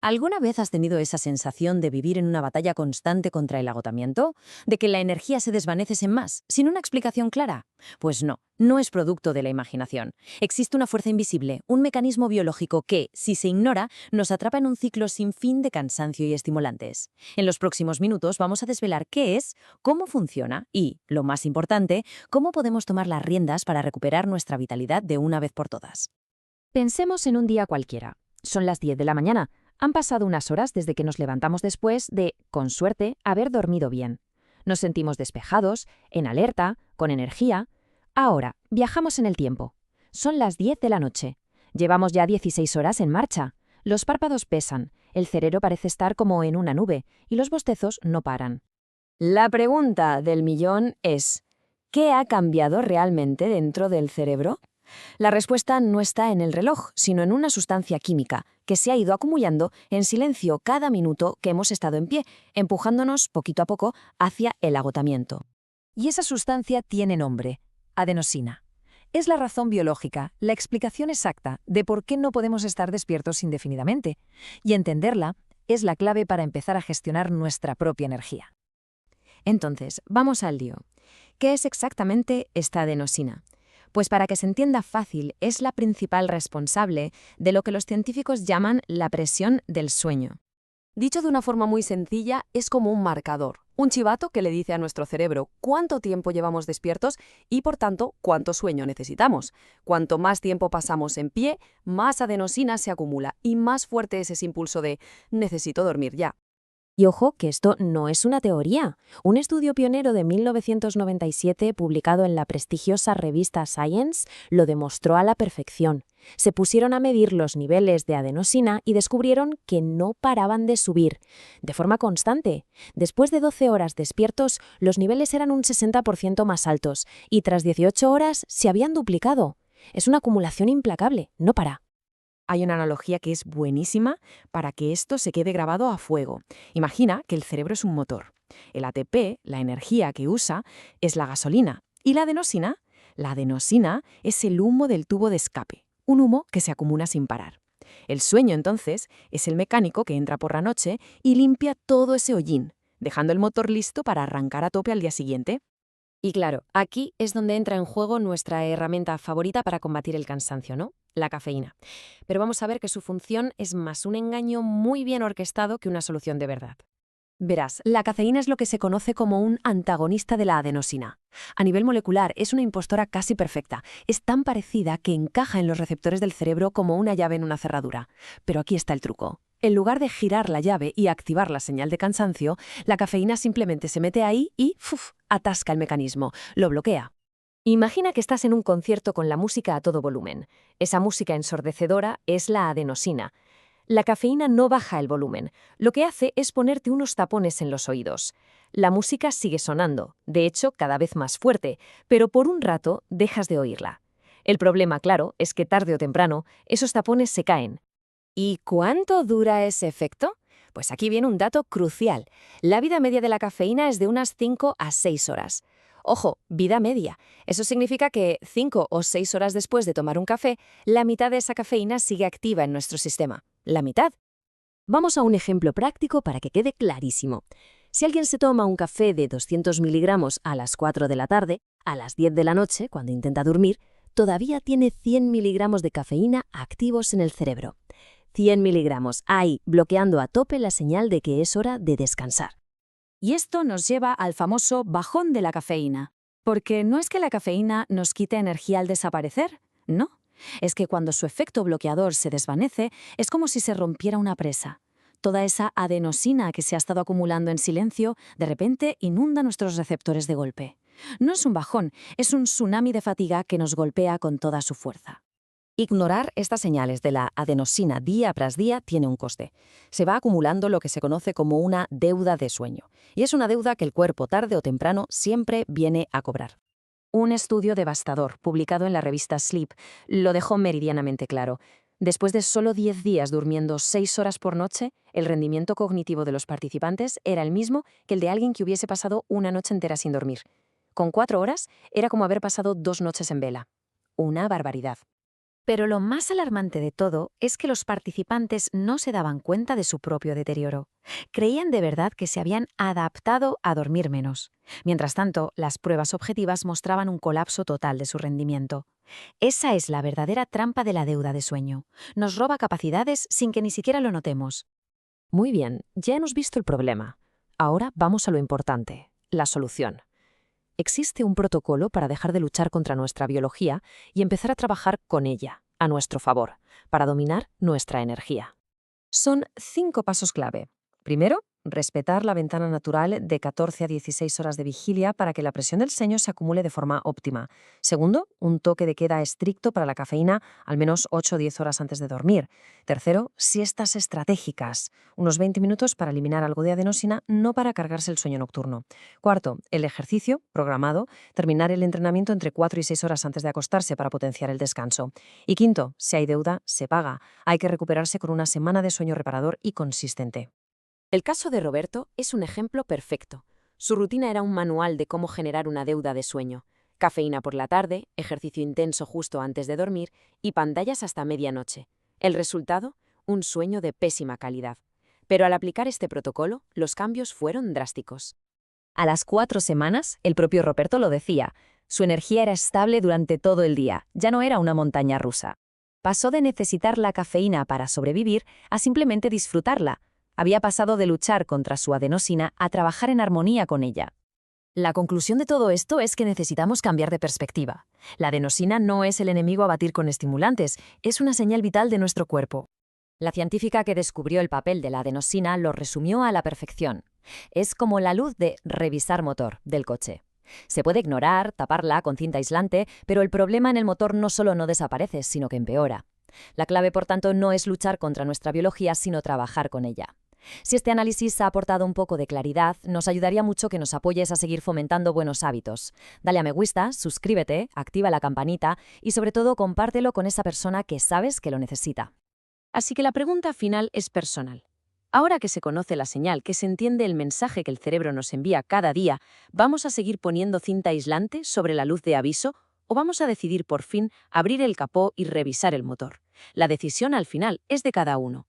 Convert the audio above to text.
¿Alguna vez has tenido esa sensación de vivir en una batalla constante contra el agotamiento? ¿De que la energía se desvanece sin más, sin una explicación clara? Pues no, no es producto de la imaginación. Existe una fuerza invisible, un mecanismo biológico que, si se ignora, nos atrapa en un ciclo sin fin de cansancio y estimulantes. En los próximos minutos vamos a desvelar qué es, cómo funciona y, lo más importante, cómo podemos tomar las riendas para recuperar nuestra vitalidad de una vez por todas. Pensemos en un día cualquiera. Son las 10 de la mañana. Han pasado unas horas desde que nos levantamos después de, con suerte, haber dormido bien. Nos sentimos despejados, en alerta, con energía. Ahora, viajamos en el tiempo. Son las 10 de la noche. Llevamos ya 16 horas en marcha. Los párpados pesan, el cerebro parece estar como en una nube y los bostezos no paran. La pregunta del millón es, ¿qué ha cambiado realmente dentro del cerebro? La respuesta no está en el reloj, sino en una sustancia química que se ha ido acumulando en silencio cada minuto que hemos estado en pie, empujándonos poquito a poco hacia el agotamiento. Y esa sustancia tiene nombre: adenosina. Es la razón biológica, la explicación exacta de por qué no podemos estar despiertos indefinidamente. Y entenderla es la clave para empezar a gestionar nuestra propia energía. Entonces, vamos al lío. ¿Qué es exactamente esta adenosina? Pues para que se entienda fácil, es la principal responsable de lo que los científicos llaman la presión del sueño. Dicho de una forma muy sencilla, es como un marcador, un chivato que le dice a nuestro cerebro cuánto tiempo llevamos despiertos y, por tanto, cuánto sueño necesitamos. Cuanto más tiempo pasamos en pie, más adenosina se acumula y más fuerte es ese impulso de «necesito dormir ya». Y ojo que esto no es una teoría. Un estudio pionero de 1997, publicado en la prestigiosa revista Science, lo demostró a la perfección. Se pusieron a medir los niveles de adenosina y descubrieron que no paraban de subir, de forma constante. Después de 12 horas despiertos, los niveles eran un 60% más altos y tras 18 horas se habían duplicado. Es una acumulación implacable, no para. Hay una analogía que es buenísima para que esto se quede grabado a fuego. Imagina que el cerebro es un motor. El ATP, la energía que usa, es la gasolina. ¿Y la adenosina? La adenosina es el humo del tubo de escape, un humo que se acumula sin parar. El sueño, entonces, es el mecánico que entra por la noche y limpia todo ese hollín, dejando el motor listo para arrancar a tope al día siguiente. Y claro, aquí es donde entra en juego nuestra herramienta favorita para combatir el cansancio, ¿no? La cafeína. Pero vamos a ver que su función es más un engaño muy bien orquestado que una solución de verdad. Verás, la cafeína es lo que se conoce como un antagonista de la adenosina. A nivel molecular es una impostora casi perfecta. Es tan parecida que encaja en los receptores del cerebro como una llave en una cerradura. Pero aquí está el truco. En lugar de girar la llave y activar la señal de cansancio, la cafeína simplemente se mete ahí y atasca el mecanismo, lo bloquea. Imagina que estás en un concierto con la música a todo volumen. Esa música ensordecedora es la adenosina. La cafeína no baja el volumen. Lo que hace es ponerte unos tapones en los oídos. La música sigue sonando, de hecho cada vez más fuerte, pero por un rato dejas de oírla. El problema, claro, es que tarde o temprano esos tapones se caen. ¿Y cuánto dura ese efecto? Pues aquí viene un dato crucial. La vida media de la cafeína es de unas 5 a 6 horas. Ojo, vida media. Eso significa que 5 o 6 horas después de tomar un café, la mitad de esa cafeína sigue activa en nuestro sistema. La mitad. Vamos a un ejemplo práctico para que quede clarísimo. Si alguien se toma un café de 200 miligramos a las 4 de la tarde, a las 10 de la noche, cuando intenta dormir, todavía tiene 100 miligramos de cafeína activos en el cerebro. 100 miligramos, ahí, bloqueando a tope la señal de que es hora de descansar. Y esto nos lleva al famoso bajón de la cafeína. Porque no es que la cafeína nos quite energía al desaparecer, no. Es que cuando su efecto bloqueador se desvanece, es como si se rompiera una presa. Toda esa adenosina que se ha estado acumulando en silencio, de repente inunda nuestros receptores de golpe. No es un bajón, es un tsunami de fatiga que nos golpea con toda su fuerza. Ignorar estas señales de la adenosina día tras día tiene un coste. Se va acumulando lo que se conoce como una deuda de sueño. Y es una deuda que el cuerpo tarde o temprano siempre viene a cobrar. Un estudio devastador, publicado en la revista Sleep, lo dejó meridianamente claro. Después de solo 10 días durmiendo 6 horas por noche, el rendimiento cognitivo de los participantes era el mismo que el de alguien que hubiese pasado una noche entera sin dormir. Con 4 horas, era como haber pasado 2 noches en vela. Una barbaridad. Pero lo más alarmante de todo es que los participantes no se daban cuenta de su propio deterioro. Creían de verdad que se habían adaptado a dormir menos. Mientras tanto, las pruebas objetivas mostraban un colapso total de su rendimiento. Esa es la verdadera trampa de la deuda de sueño. Nos roba capacidades sin que ni siquiera lo notemos. Muy bien, ya hemos visto el problema. Ahora vamos a lo importante, la solución. Existe un protocolo para dejar de luchar contra nuestra biología y empezar a trabajar con ella, a nuestro favor, para dominar nuestra energía. Son 5 pasos clave. Primero, respetar la ventana natural de 14 a 16 horas de vigilia para que la presión del sueño se acumule de forma óptima. Segundo, un toque de queda estricto para la cafeína al menos 8 o 10 horas antes de dormir. Tercero, siestas estratégicas, unos 20 minutos para eliminar algo de adenosina, no para cargarse el sueño nocturno. Cuarto, el ejercicio programado, terminar el entrenamiento entre 4 y 6 horas antes de acostarse para potenciar el descanso. Y quinto, si hay deuda, se paga. Hay que recuperarse con una semana de sueño reparador y consistente. El caso de Roberto es un ejemplo perfecto. Su rutina era un manual de cómo generar una deuda de sueño. Cafeína por la tarde, ejercicio intenso justo antes de dormir y pantallas hasta medianoche. El resultado, un sueño de pésima calidad. Pero al aplicar este protocolo, los cambios fueron drásticos. A las 4 semanas, el propio Roberto lo decía, su energía era estable durante todo el día, ya no era una montaña rusa. Pasó de necesitar la cafeína para sobrevivir a simplemente disfrutarla. Había pasado de luchar contra su adenosina a trabajar en armonía con ella. La conclusión de todo esto es que necesitamos cambiar de perspectiva. La adenosina no es el enemigo a batir con estimulantes, es una señal vital de nuestro cuerpo. La científica que descubrió el papel de la adenosina lo resumió a la perfección. Es como la luz de revisar motor del coche. Se puede ignorar, taparla con cinta aislante, pero el problema en el motor no solo no desaparece, sino que empeora. La clave, por tanto, no es luchar contra nuestra biología, sino trabajar con ella. Si este análisis ha aportado un poco de claridad, nos ayudaría mucho que nos apoyes a seguir fomentando buenos hábitos. Dale a me gusta, suscríbete, activa la campanita y sobre todo compártelo con esa persona que sabes que lo necesita. Así que la pregunta final es personal. Ahora que se conoce la señal, que se entiende el mensaje que el cerebro nos envía cada día, ¿vamos a seguir poniendo cinta aislante sobre la luz de aviso o vamos a decidir por fin abrir el capó y revisar el motor? La decisión al final es de cada uno.